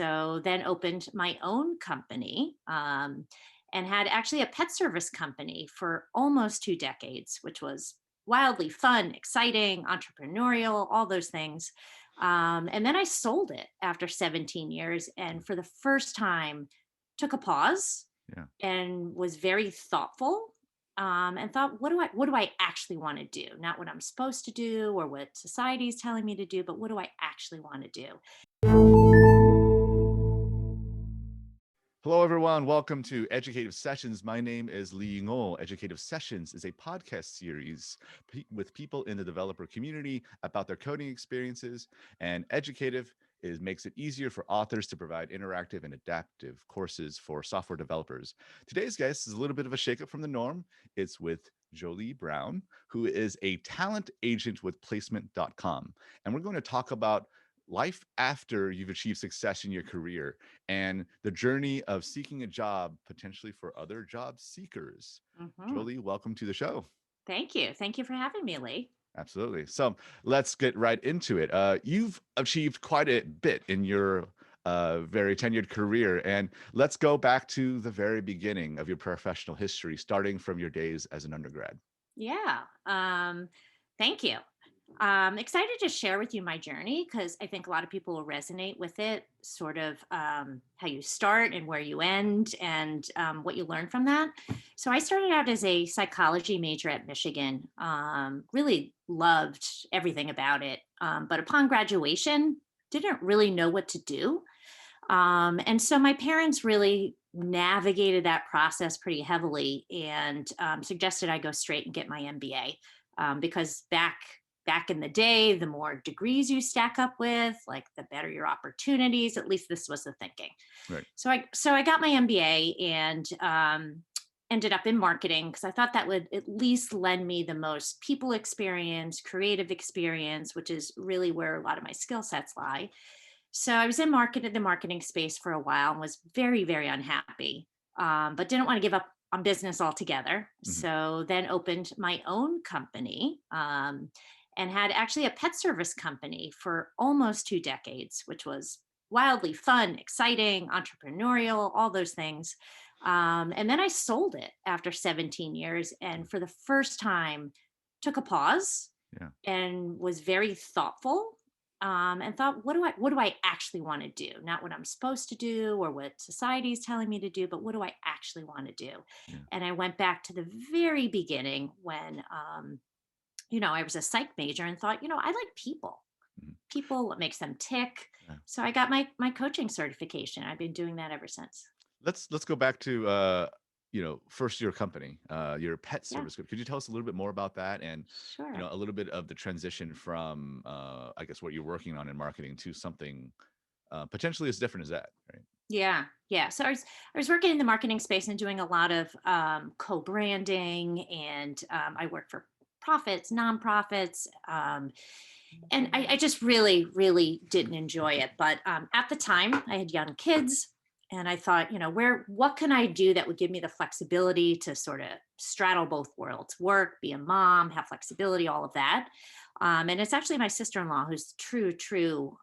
So then opened my own company, and had actually a pet service company for almost 2 decades, which was wildly fun, exciting, entrepreneurial, all those things. And then I sold it after 17 years, and for the first time, took a pause Yeah. and was very thoughtful. And thought, what do I actually want to do? Not what I'm supposed to do or what society is telling me to do, but what do I actually want to do? Hello, everyone. Welcome to Educative Sessions. My name is Lee Ngo. Educative Sessions is a podcast series with people in the developer community about their coding experiences, and Educative makes it easier for authors to provide interactive and adaptive courses for software developers. Today's guest is a little bit of a shakeup from the norm. It's with Jolie Brown, who is a talent agent with placement.com. And we're going to talk about life after you've achieved success in your career and the journey of seeking a job potentially for other job seekers. Mhm. Jolie, welcome to the show. Thank you. Thank you for having me, Lee. Absolutely. So let's get right into it. You've achieved quite a bit in your very tenured career. And let's go back to the very beginning of your professional history, starting from your days as an undergrad. Yeah. Thank you. Excited to share with you my journey because I think a lot of people will resonate with it, sort of how you start and where you end and what you learn from that. So I started out as a psychology major at Michigan, really loved everything about it. But upon graduation, didn't really know what to do. And so my parents really navigated that process pretty heavily and suggested I go straight and get my MBA because back in the day, the more degrees you stack up with, like the better your opportunities. At least this was the thinking. Right. So I got my MBA and ended up in marketing because I thought that would at least lend me the most people experience, creative experience, which is really where a lot of my skill sets lie. So I was in the marketing space for a while and was very, very unhappy, but didn't want to give up on business altogether. Mhm. So then opened my own company, and had actually a pet service company for almost 2 decades, which was wildly fun, exciting, entrepreneurial, all those things. And then I sold it after 17 years. And for the first time, took a pause Yeah. and was very thoughtful, and thought, what do I actually want to do? Not what I'm supposed to do or what society is telling me to do, but what do I actually want to do? Yeah. And I went back to the very beginning when I was a psych major and thought, I like people. Mhm. People, what makes them tick. Yeah. So I got my coaching certification. I've been doing that ever since. Let's go back to first your company, your pet Yeah, service group. Could you tell us a little bit more about that and sure. a little bit of the transition from I guess what you're working on in marketing to something potentially as different as that, right? Yeah, yeah. So I was working in the marketing space and doing a lot of co-branding, and I work for profits, nonprofits, and I just really, really didn't enjoy it. But at the time, I had young kids, and I thought, what can I do that would give me the flexibility to sort of straddle both worlds, work, be a mom, have flexibility, all of that. And it's actually my sister-in-law who's true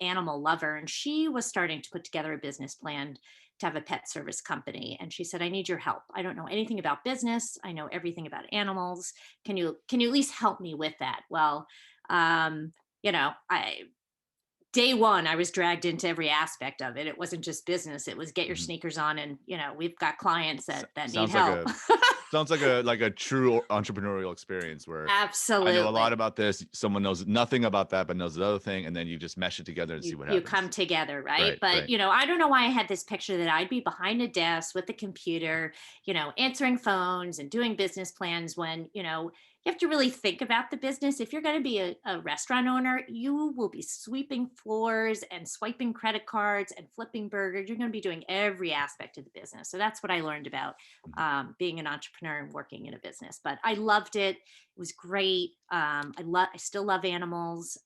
animal lover, and she was starting to put together a business plan to have a pet service company. And she said, "I need your help. I don't know anything about business. I know everything about animals. Can you at least help me with that?" Well, I day one, I was dragged into every aspect of it. It wasn't just business. It was get your Mhm. sneakers on, and we've got clients that need Sounds like help. a true entrepreneurial experience where I know a lot Absolutely. about this, someone knows nothing about that, but knows the other thing, and then you just mesh it together and see you what you come happens. together, right? Right, But right. I don't know why I had this picture that I'd be behind a desk with the computer, answering phones and doing business plans when you have to really think about the business. If you're going to be a restaurant owner, you will be sweeping floors and swiping credit cards and flipping burgers. You're going to be doing every aspect of the business. So that's what I learned about Mhm. being an entrepreneur and working in a business. But I loved it. It was great. I still love animals.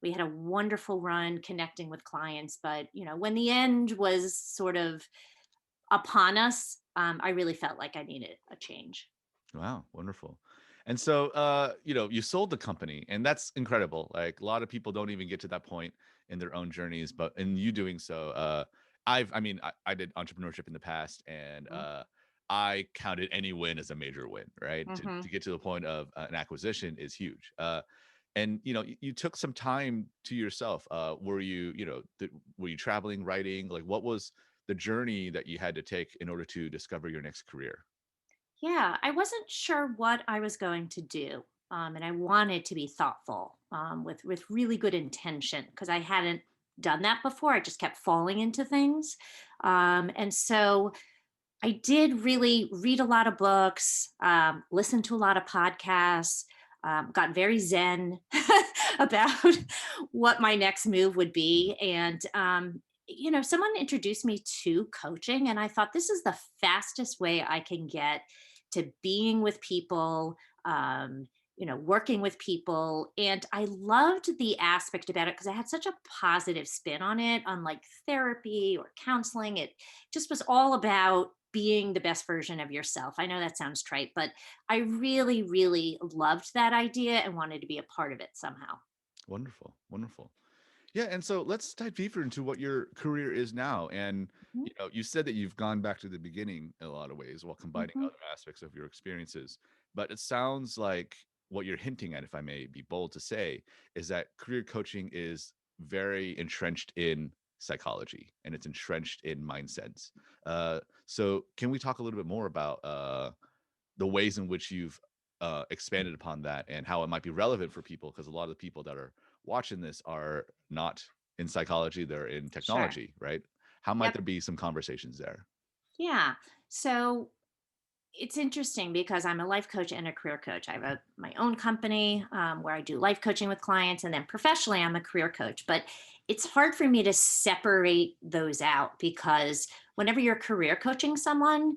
We had a wonderful run connecting with clients, but when the end was sort of upon us, I really felt like I needed a change. Wow, wonderful. And so, you sold the company, and that's incredible. Like a lot of people don't even get to that point in their own journeys. But in you doing so, I mean, I did entrepreneurship in the past, and I counted any win as a major win, right? To Mm-hmm. get to the point of an acquisition is huge. And you took some time to yourself. Were you, were you traveling, writing? Like, what was the journey that you had to take in order to discover your next career? Yeah, I wasn't sure what I was going to do, and I wanted to be thoughtful with really good intention because I hadn't done that before. I just kept falling into things, and so I did really read a lot of books, listen to a lot of podcasts, got very zen about what my next move would Mhm. be. And, someone introduced me to coaching, and I thought this is the fastest way I can get to being with people. Working with people. And I loved the aspect about it because I had such a positive spin on it, unlike therapy or counseling. It just was all about being the best version of yourself. I know that sounds trite, but I really, really loved that idea and wanted to be a part of it somehow. Wonderful, wonderful. Yeah, and so let's dive deeper into what your career is now. And Mhm, you said that you've gone back to the beginning in a lot of ways while combining mhm. other aspects of your experiences. But it sounds like what you're hinting at, if I may be bold to say, is that career coaching is very entrenched in psychology and it's entrenched in mindsets. So can we talk a little bit more about the ways in which you've expanded upon that and how it might be relevant for people? Because a lot of the people that are watching this are not in psychology, they're in Sure. technology, right? How might Yep. there be some conversations there? Yeah. So it's interesting because I'm a life coach and a career coach. I have my own company where I do life coaching with clients, and then professionally, I'm a career coach. But it's hard for me to separate those out because whenever you're career coaching someone,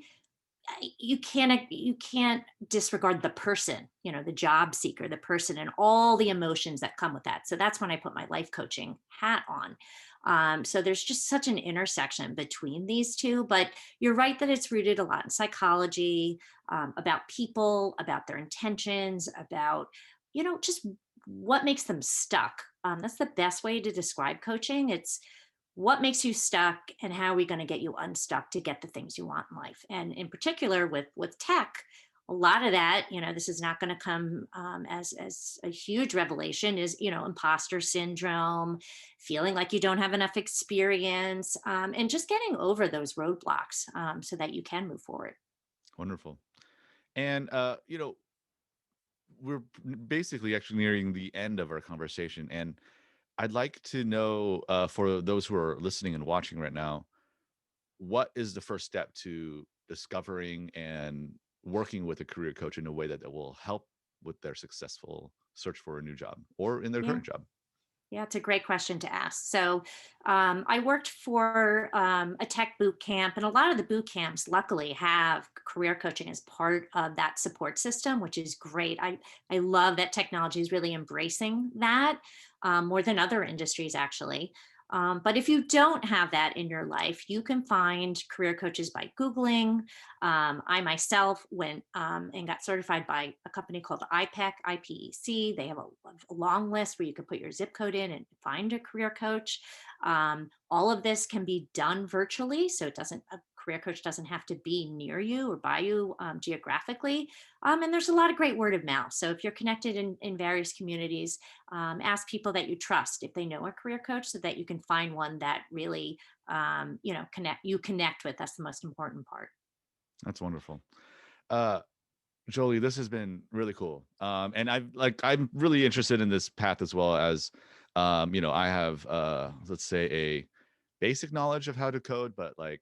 you can't disregard the person, the job seeker, the person, and all the emotions that come with that. So that's when I put my life coaching hat on. So there's just such an intersection between these two, but you're right that it's rooted a lot in psychology, about people, about their intentions, about just what makes them stuck. That's the best way to describe coaching. It's what makes you stuck and how are we going to get you unstuck to get the things you want in life. And in particular with tech, a lot of that, this is not going to come as a huge revelation, is imposter syndrome, feeling like you don't have enough experience, and just getting over those roadblocks, so that you can move forward. Wonderful. And we're basically actually nearing the end of our conversation, and I'd like to know, for those who are listening and watching right now, what is the first step to discovering and working with a career coach in a way that will help with their successful search for a new job or in their Yeah. current job? Yeah, it's a great question to ask. So, I worked for a tech boot camp, and a lot of the boot camps, luckily, have career coaching as part of that support system, which is great. I love that technology is really embracing that, more than other industries, actually. But if you don't have that in your life, you can find career coaches by Googling. I myself went and got certified by a company called IPEC. They have a long list where you can put your zip code in and find a career coach. All of this can be done virtually, so a career coach doesn't have to be near you or by you, geographically. And there's a lot of great word of mouth. So if you're connected in various communities, ask people that you trust if they know a career coach, so that you can find one that really, connect with. That's the most important part. That's wonderful. Uh, Jolie, this has been really cool. And I'm really interested in this path as well as, I have, let's say a basic knowledge of how to code, but like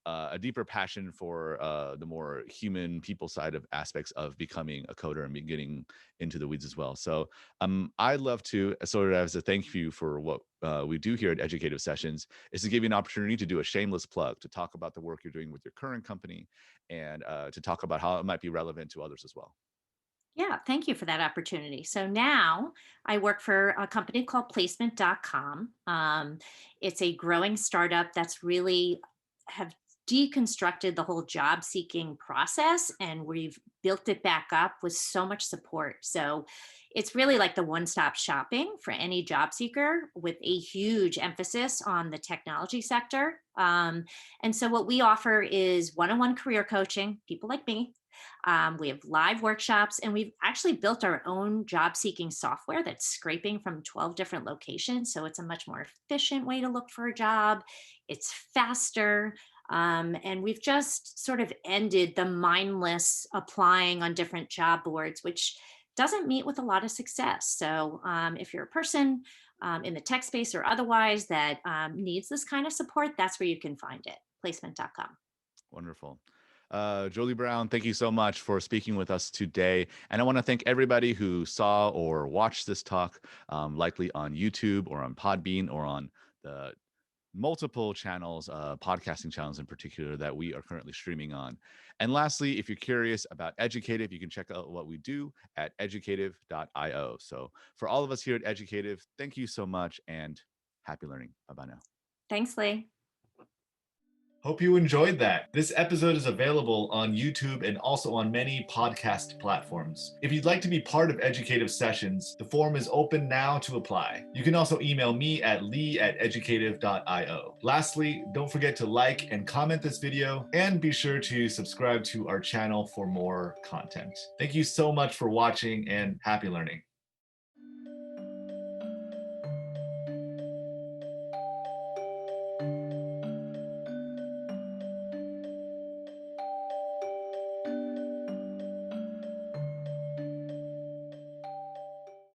a deeper passion for the more human people side of aspects of becoming a coder and getting into the weeds as well. So I'd love to, sort of as a thank you for what we do here at Educative Sessions, is to give you an opportunity to do a shameless plug, to talk about the work you're doing with your current company and to talk about how it might be relevant to others as well. Yeah, thank you for that opportunity. So now I work for a company called placement.com. It's a growing startup that's really have deconstructed the whole job seeking process, and we've built it back up with so much support. So it's really like the one-stop shopping for any job seeker with a huge emphasis on the technology sector. And so what we offer is one-on-one career coaching, people like me. We have live workshops, and we've actually built our own job seeking software that's scraping from 12 different locations. So it's a much more efficient way to look for a job. It's faster. And we've just sort of ended the mindless applying on different job boards, which doesn't meet with a lot of success. So if you're a person in the tech space or otherwise that needs this kind of support, that's where you can find it, placement.com. Wonderful. Jolie Brown, thank you so much for speaking with us today. And I want to thank everybody who saw or watched this talk, likely on YouTube or on Podbean or on the multiple channels, podcasting channels in particular, that we are currently streaming on. And lastly, if you're curious about Educative, you can check out what we do at educative.io. So for all of us here at Educative, thank you so much and happy learning. Bye-bye now. Thanks, Lee. Hope you enjoyed that. This episode is available on YouTube and also on many podcast platforms. If you'd like to be part of Educative Sessions, the form is open now to apply. You can also email me at lee@educative.io. Lastly, don't forget to like and comment this video, and be sure to subscribe to our channel for more content. Thank you so much for watching, and happy learning.